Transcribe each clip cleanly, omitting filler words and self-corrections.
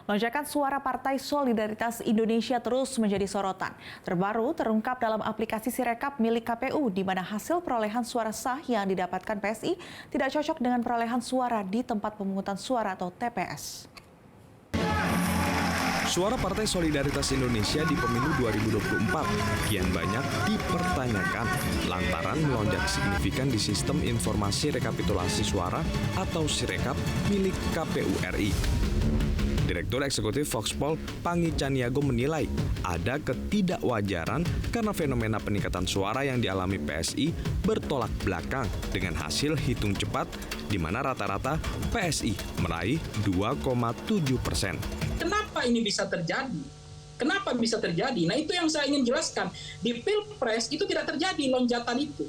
Lonjakan suara Partai Solidaritas Indonesia terus menjadi sorotan. Terbaru terungkap dalam aplikasi Sirekap milik KPU, di mana hasil perolehan suara sah yang didapatkan PSI tidak cocok dengan perolehan suara di tempat pemungutan suara atau TPS. Suara Partai Solidaritas Indonesia di pemilu 2024 kian banyak dipertanyakan lantaran melonjak signifikan di sistem informasi rekapitulasi suara atau Sirekap milik KPU RI. Direktur Eksekutif Voxpol, Pangi Caniago menilai ada ketidakwajaran karena fenomena peningkatan suara yang dialami PSI bertolak belakang dengan hasil hitung cepat di mana rata-rata PSI meraih 2,7%. Kenapa ini bisa terjadi? Kenapa bisa terjadi? Nah, itu yang saya ingin jelaskan. Di Pilpres itu tidak terjadi lonjakan itu.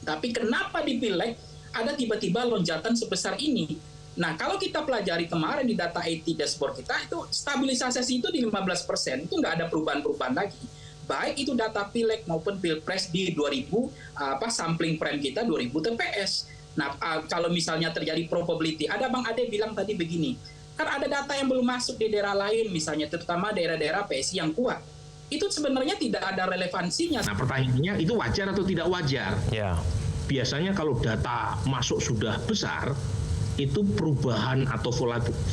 Tapi kenapa di Pileg ada tiba-tiba lonjakan sebesar ini? Nah, kalau kita pelajari kemarin di data IT dashboard kita, itu stabilisasi itu di 15%. Itu nggak ada perubahan-perubahan lagi. Baik itu data Pileg maupun Pilpres di 2000, sampling frame kita 2000 TPS. Nah, kalau misalnya terjadi probability, ada Bang Ade bilang tadi begini, kan ada data yang belum masuk di daerah lain, misalnya terutama daerah-daerah PSI yang kuat. Itu sebenarnya tidak ada relevansinya. Nah, pertanyaannya itu wajar atau tidak wajar? Ya. Biasanya kalau data masuk sudah besar, itu perubahan atau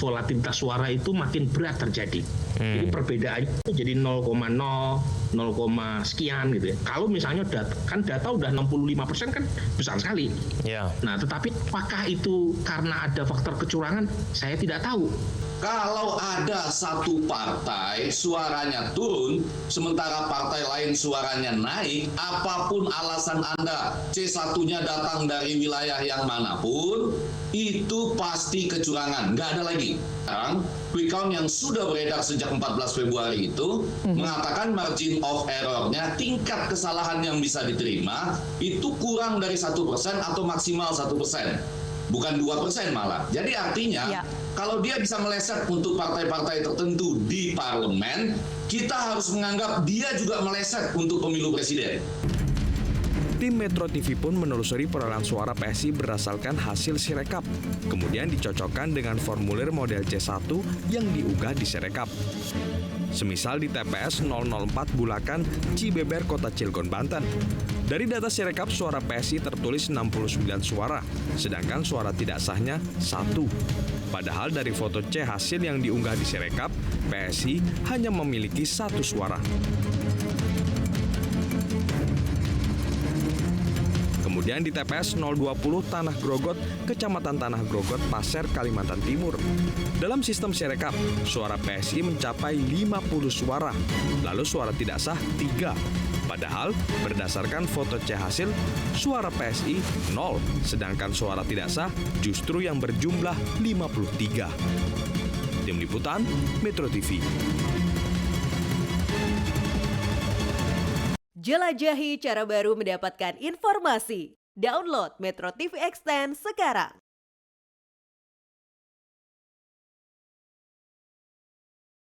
volatilitas suara itu makin berat terjadi. Jadi perbedaannya itu jadi 0,0, 0, sekian gitu ya. Kalau misalnya data udah 65% kan besar sekali. Ya. Nah, tetapi apakah itu karena ada faktor kecurangan? Saya tidak tahu. Kalau ada satu partai suaranya turun, sementara partai lain suaranya naik, apapun alasan Anda, C1-nya datang dari wilayah yang manapun, itu pasti kecurangan, nggak ada lagi. Sekarang, quick count yang sudah beredar sejak 14 Februari itu mengatakan margin of error-nya, tingkat kesalahan yang bisa diterima, itu kurang dari 1% atau maksimal 1%. Bukan 2% malah. Jadi artinya, kalau dia bisa meleset untuk partai-partai tertentu di parlemen, kita harus menganggap dia juga meleset untuk pemilu presiden. Tim Metro TV pun menelusuri perolehan suara PSI berdasarkan hasil Sirekap, kemudian dicocokkan dengan formulir model C1 yang diunggah di Sirekap. Semisal di TPS 004 Bulakan, Cibeber, Kota Cilegon, Banten. Dari data Sirekap, suara PSI tertulis 69 suara, sedangkan suara tidak sahnya 1. Padahal dari foto C hasil yang diunggah di Sirekap, PSI hanya memiliki 1 suara. Kemudian di TPS 020 Tanah Grogot, Kecamatan Tanah Grogot, Pasir, Kalimantan Timur. Dalam sistem Sirekap, suara PSI mencapai 50 suara, lalu suara tidak sah 3. Padahal berdasarkan foto C hasil, suara PSI 0, sedangkan suara tidak sah justru yang berjumlah 53. Tim Liputan, Metro TV. Jelajahi cara baru mendapatkan informasi. Download Metro TV Extend sekarang.